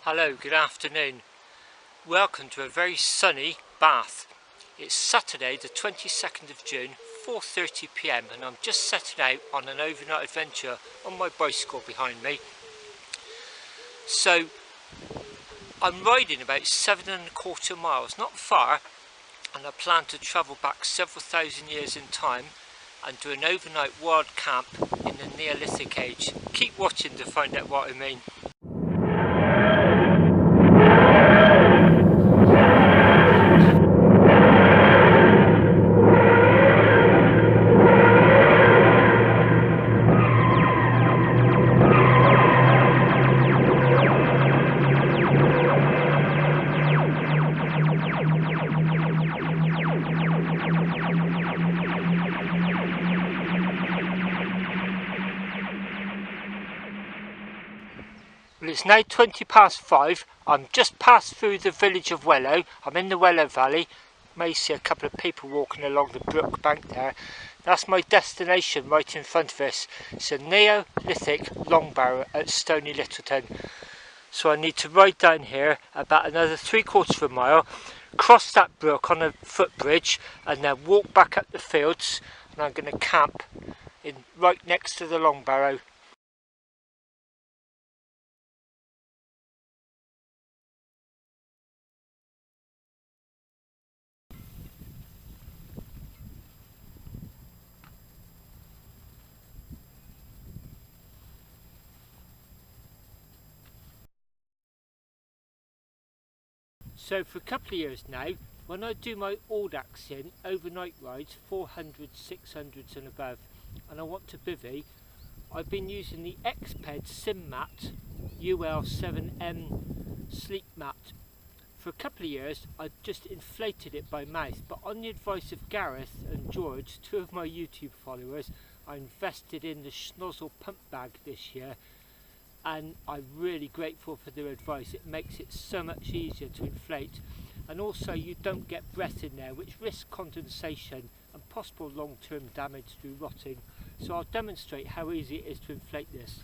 Hello, good afternoon. Welcome to a very sunny Bath. It's Saturday the 22nd of June, 4:30 p.m. and I'm just setting out on an overnight adventure on my bicycle behind me. So I'm riding about 7¼ miles, not far, and I plan to travel back several thousand years in time and do an overnight wild camp in the Neolithic age. Keep watching to find out what I mean. Well, it's now 5:20. I'm just passed through the village of Wellow. I'm in the Wellow Valley. You may see a couple of people walking along the brook bank there. That's my destination right in front of us. It's a Neolithic long barrow at Stoney Littleton. So I need to ride down here about another 3/4 mile, cross that brook on a footbridge, and then walk back up the fields. And I'm going to camp right next to the long barrow. So for a couple of years now, when I do my Audaxing overnight rides, 400, 600s and above, and I want to bivvy, I've been using the Xped Sim Mat UL7M sleep mat. For a couple of years I've just inflated it by mouth, but on the advice of Gareth and George, two of my YouTube followers, I invested in the Schnozzle pump bag this year, and I'm really grateful for their advice. It makes it so much easier to inflate, and also you don't get breath in there, which risks condensation and possible long-term damage through rotting. So I'll demonstrate how easy it is to inflate this.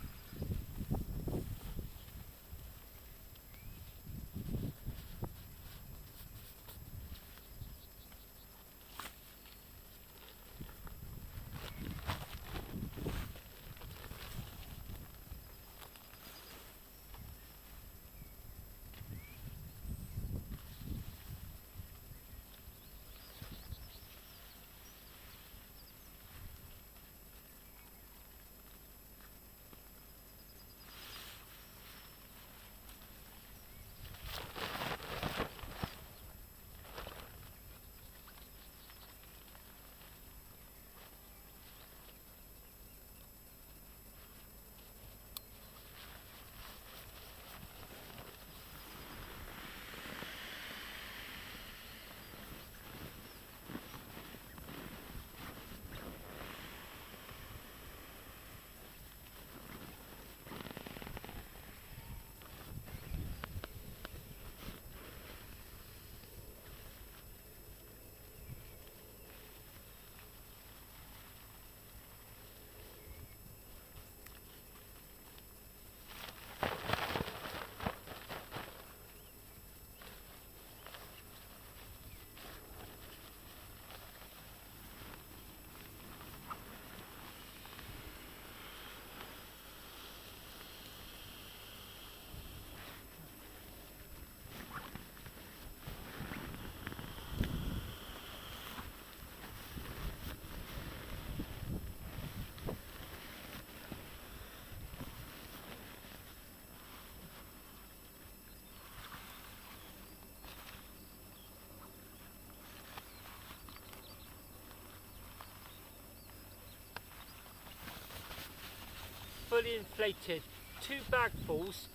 Fully inflated, 2 bagfuls.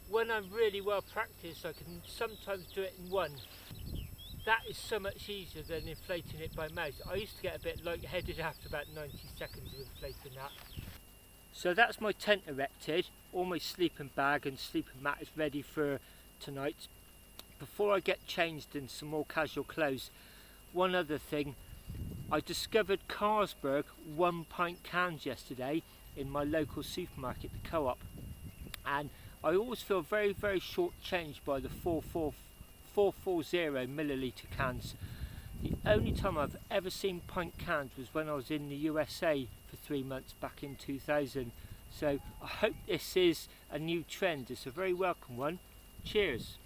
When I'm really well practiced, I can sometimes do it in one. That is so much easier than inflating it by mouth. I used to get a bit lightheaded after about 90 seconds of inflating that. So that's my tent erected. All my sleeping bag and sleeping mat is ready for tonight. Before I get changed in some more casual clothes, one other thing, I discovered Carlsberg 1 pint cans yesterday in my local supermarket, the Co-op, and I always feel very, very short-changed by the 440 milliliter cans. The only time I've ever seen pint cans was when I was in the USA for 3 months back in 2000. So I hope this is a new trend. It's a very welcome one. Cheers.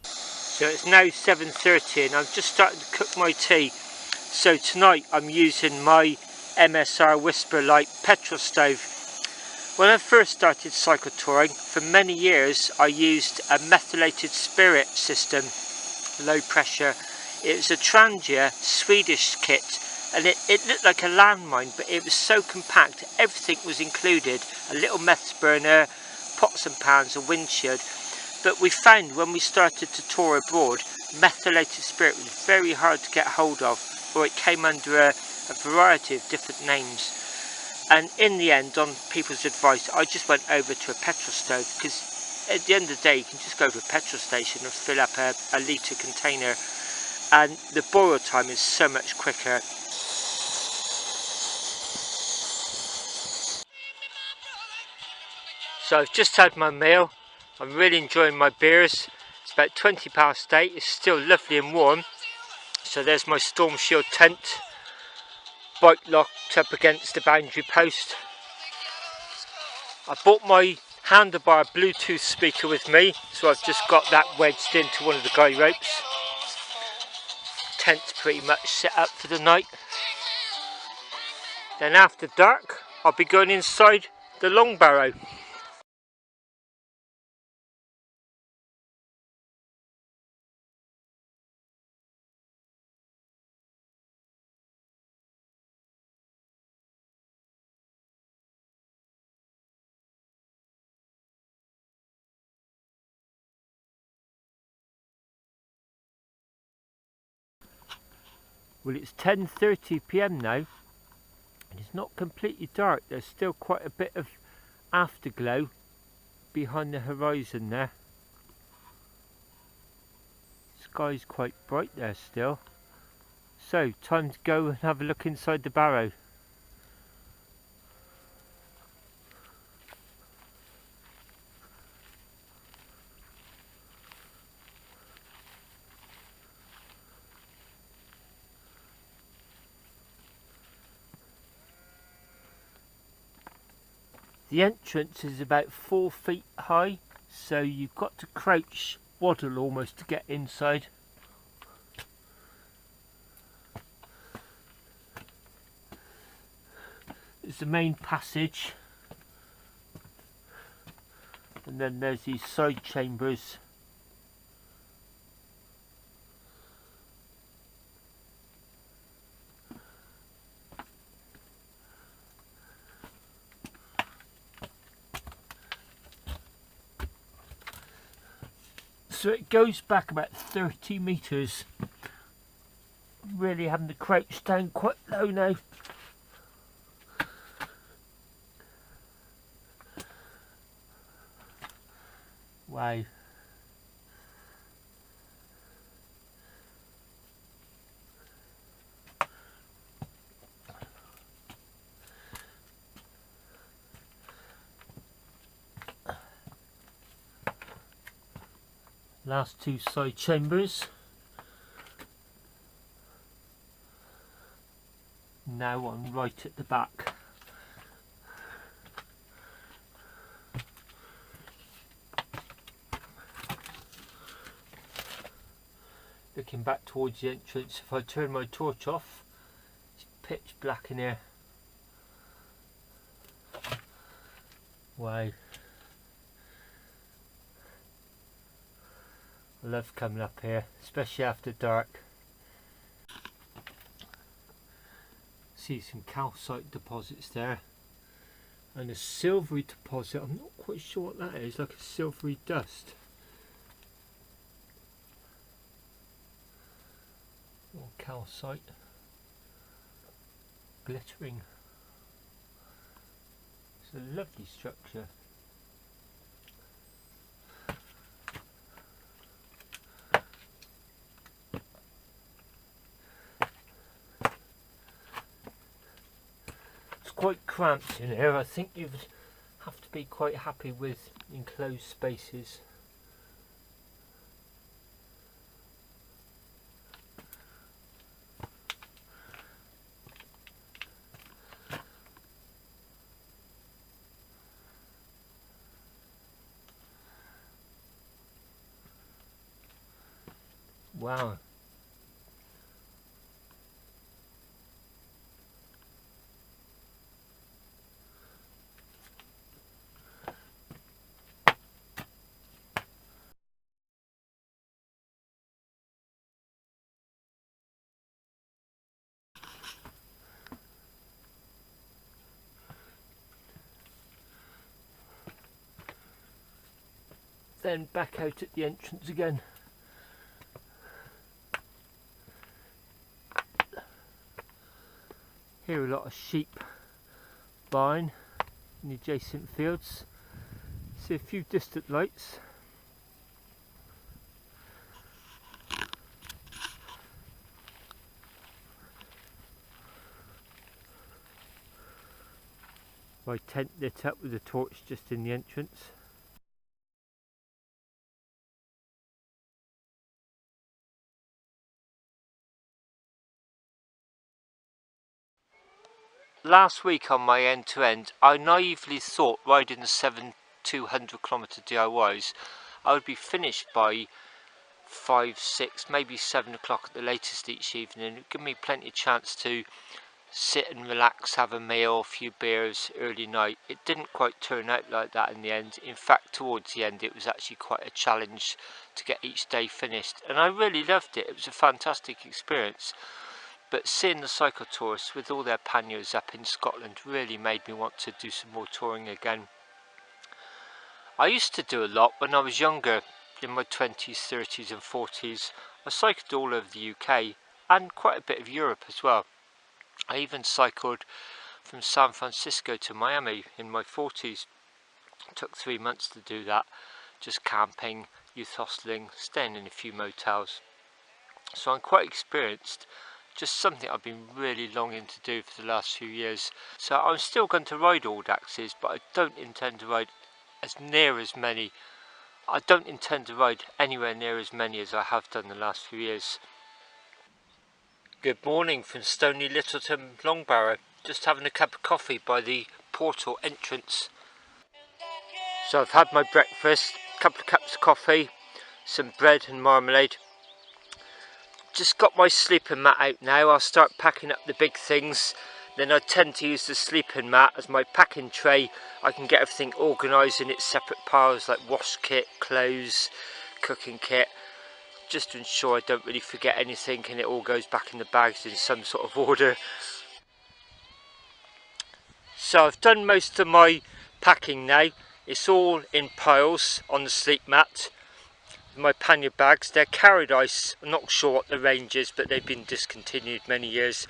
So it's now 7:30 and I've just started to cook my tea. So tonight I'm using my MSR Whisper Light petrol stove. When I first started cycle touring, for many years I used a methylated spirit system, low pressure. It was a Trangia Swedish kit, and it looked like a landmine, but it was so compact. Everything was included: a little meth burner, pots and pans, a windshield. But we found when we started to tour abroad, methylated spirit was very hard to get hold of, or it came under a variety of different names. And in the end, on people's advice, I just went over to a petrol stove, because at the end of the day you can just go to a petrol station and fill up a litre container, and the boil time is so much quicker. So I've just had my meal. I'm really enjoying my beers. It's about 8:20. It's still lovely and warm. So there's my storm shield tent, bike locked up against the boundary post. I bought my handlebar Bluetooth speaker with me, so I've just got that wedged into one of the guy ropes. Tent's pretty much set up for the night. Then after dark, I'll be going inside the long barrow. Well, it's 10:30 PM now, and it's not completely dark. There's still quite a bit of afterglow behind the horizon there. Sky's quite bright there still. So, time to go and have a look inside the barrow. The entrance is about 4 feet high, so you've got to crouch, waddle almost to get inside. It's the main passage, and then there's these side chambers. So it goes back about 30 metres. Really having to crouch down quite low now. Wow. Last two side chambers. Now I'm right at the back. Looking back towards the entrance, if I turn my torch off, it's pitch black in here. Wow. I love coming up here, especially after dark. See some calcite deposits there, and a silvery deposit. I'm not quite sure what that is, like a silvery dust. Or calcite, glittering. It's a lovely structure. quite cramped in here. I think you have to be quite happy with enclosed spaces. Wow. Then back out at the entrance again. Here a lot of sheep buying in the adjacent fields. See a few distant lights. My tent lit up with a torch just in the entrance. Last week on my end-to-end, I naively thought riding the 200 kilometre DIYs I would be finished by 5, 6, maybe 7 o'clock at the latest each evening. It would give me plenty of chance to sit and relax, have a meal, a few beers early night. It didn't quite turn out like that in the end. In fact, towards the end it was actually quite a challenge to get each day finished, and I really loved it. It was a fantastic experience. But seeing the cycle tourists with all their panniers up in Scotland really made me want to do some more touring again. I used to do a lot when I was younger, in my 20s, 30s and 40s. I cycled all over the UK and quite a bit of Europe as well. I even cycled from San Francisco to Miami in my 40s. It took 3 months to do that, just camping, youth hosteling, staying in a few motels. So I'm quite experienced. Just something I've been really longing to do for the last few years. So I'm still going to ride all axes, but I don't intend to ride I don't intend to ride anywhere near as many as I have done the last few years. Good morning from Stoney Littleton, Long Barrow. Just having a cup of coffee by the portal entrance. So I've had my breakfast, a couple of cups of coffee, some bread and marmalade. Just got my sleeping mat out now. I'll start packing up the big things. Then I tend to use the sleeping mat as my packing tray. I can get everything organised in its separate piles like wash kit, clothes, cooking kit, just to ensure I don't really forget anything and it all goes back in the bags in some sort of order. So I've done most of my packing now. It's all in piles on the sleep mat. My pannier bags, they're carried ice. I'm not sure what the range is, but they've been discontinued many years.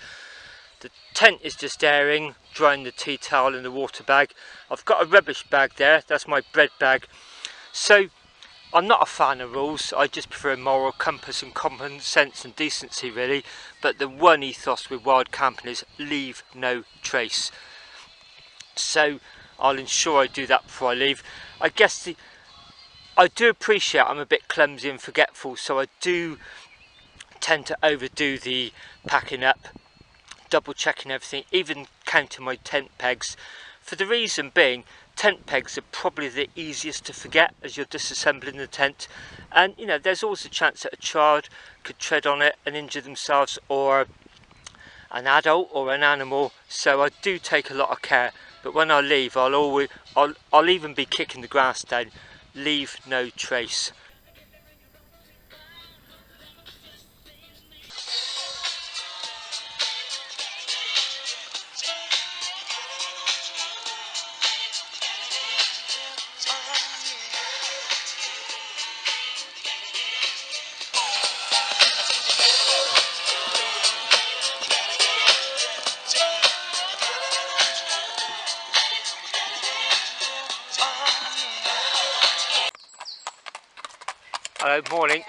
The tent is just airing, drying the tea towel in the water bag. I've got a rubbish bag there, that's my bread bag. So I'm not a fan of rules, I just prefer moral compass and common sense and decency really. But the one ethos with wild camping is leave no trace. So I'll ensure I do that before I leave. I guess I do appreciate I'm a bit clumsy and forgetful, so I do tend to overdo the packing up, double checking everything, even counting my tent pegs, for the reason being tent pegs are probably the easiest to forget as you're disassembling the tent, and you know there's always a chance that a child could tread on it and injure themselves, or an adult or an animal, so I do take a lot of care. But when I leave I'll even be kicking the grass down. Leave no trace. Hello, morning.